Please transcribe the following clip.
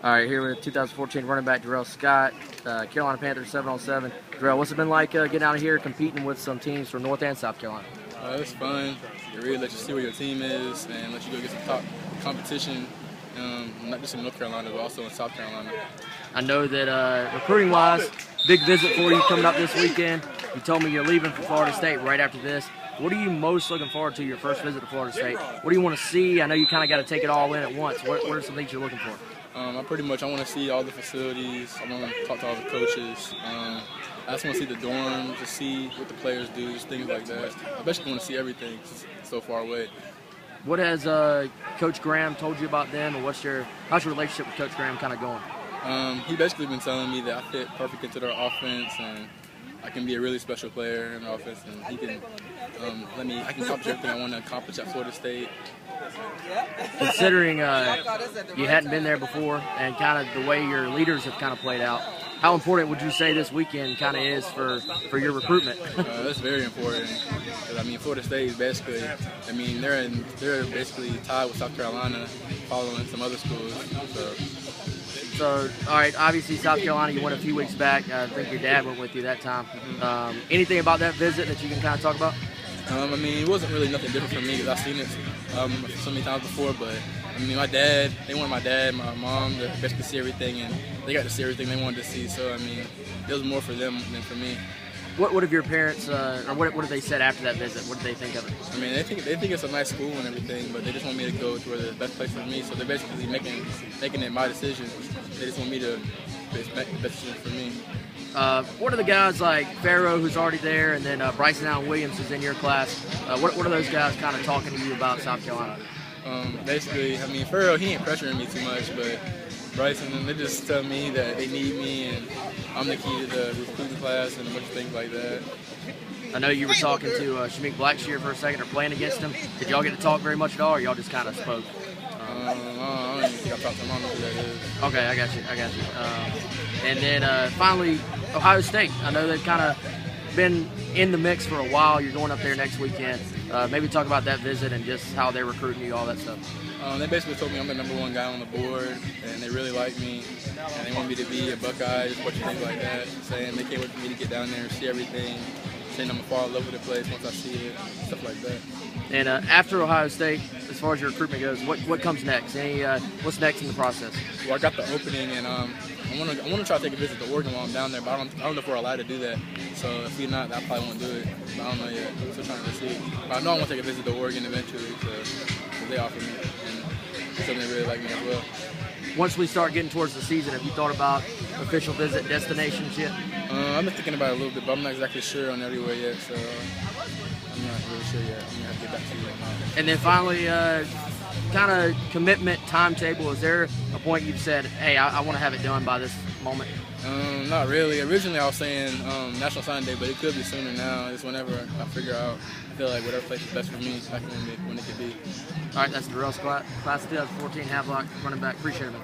All right, here with 2014 running back Derrell Scott, Carolina Panthers 7-on-7. Derrell, what's it been like getting out of here competing with some teams from North and South Carolina? It's fun. It really lets you see where your team is and let you go get some top competition, not just in North Carolina, but also in South Carolina. I know that recruiting-wise, big visit for you coming up this weekend. You told me you're leaving for Florida State right after this. What are you most looking forward to your first visit to Florida State? What do you want to see? I know you kind of got to take it all in at once. What are some things you're looking for? I want to see all the facilities. I want to talk to all the coaches. I just want to see the dorm, to see what the players do, just things like that. I basically want to see everything. It's so far away. What has Coach Graham told you about them, or how's your relationship with Coach Graham kind of going? He basically been telling me that I fit perfect into their offense and I can be a really special player in the offense, and he can I can accomplish everything I want to accomplish at Florida State. Considering you hadn't been there before and kind of the way your leaders have kind of played out, how important would you say this weekend kind of is for your recruitment? That's very important. Because, Florida State is basically, they're basically tied with South Carolina, following some other schools. So, all right, obviously South Carolina, you went a few weeks back. I think your dad went with you that time. Anything about that visit that you can kind of talk about? It wasn't really nothing different for me because I've seen it so many times before. But my dad, they wanted my dad, my mom to basically see everything, and they got to see everything they wanted to see. So it was more for them than for me. What have your parents, or what have they said after that visit? What did they think of it? They think it's a nice school and everything, but they just want me to go to where the best place for me. So they're basically making it my decision. They just want me to make the best decision for me. What are the guys like Farrow, who's already there, and then Bryson Allen Williams, who's in your class? What are those guys kind of talking to you about South Carolina? Farrow, he ain't pressuring me too much, but Bryson, they just tell me that they need me and I'm the key to the recruiting class and a bunch of things like that. I know you were talking to Shamik Blackshear for a second, or playing against him. Did y'all get to talk very much at all, or y'all just kind of spoke? I don't even think I've talked to him. I don't know who that is. Okay, I got you. And then finally, Ohio State. I know they've kind of been in the mix for a while. You're going up there next weekend. Maybe talk about that visit and just how they're recruiting you, all that stuff. They basically told me I'm the #1 guy on the board, and they really like me, and they want me to be a Buckeye, just a bunch of things like that, saying they can't wait for me to get down there and see everything, saying I'm going to fall in love with the place once I see it, stuff like that. And after Ohio State, as far as your recruitment goes, what comes next? What's next in the process? Well, I got the opening, and I want to try to take a visit to Oregon while I'm down there, but I don't know if we're allowed to do that. So if we're not, I probably won't do it. But I don't know yet. I'm still trying to see. But I know I want to take a visit to Oregon eventually, so they offer me, and something they really like me as well. Once we start getting towards the season, have you thought about official visit destinations yet? I've been thinking about it a little bit, but I'm not exactly sure on everywhere yet, so I'm not really sure yet. I'm going to have to get back to you on that. And then finally, kind of commitment timetable. Is there a point you've said, hey, I want to have it done by this moment? Not really. Originally, I was saying National Signing Day, but it could be sooner now. It's whenever I figure out. I feel like whatever place is best for me, I can when it could be. All right, that's Derrell Scott, class of 2014 half-block running back. Appreciate it, man.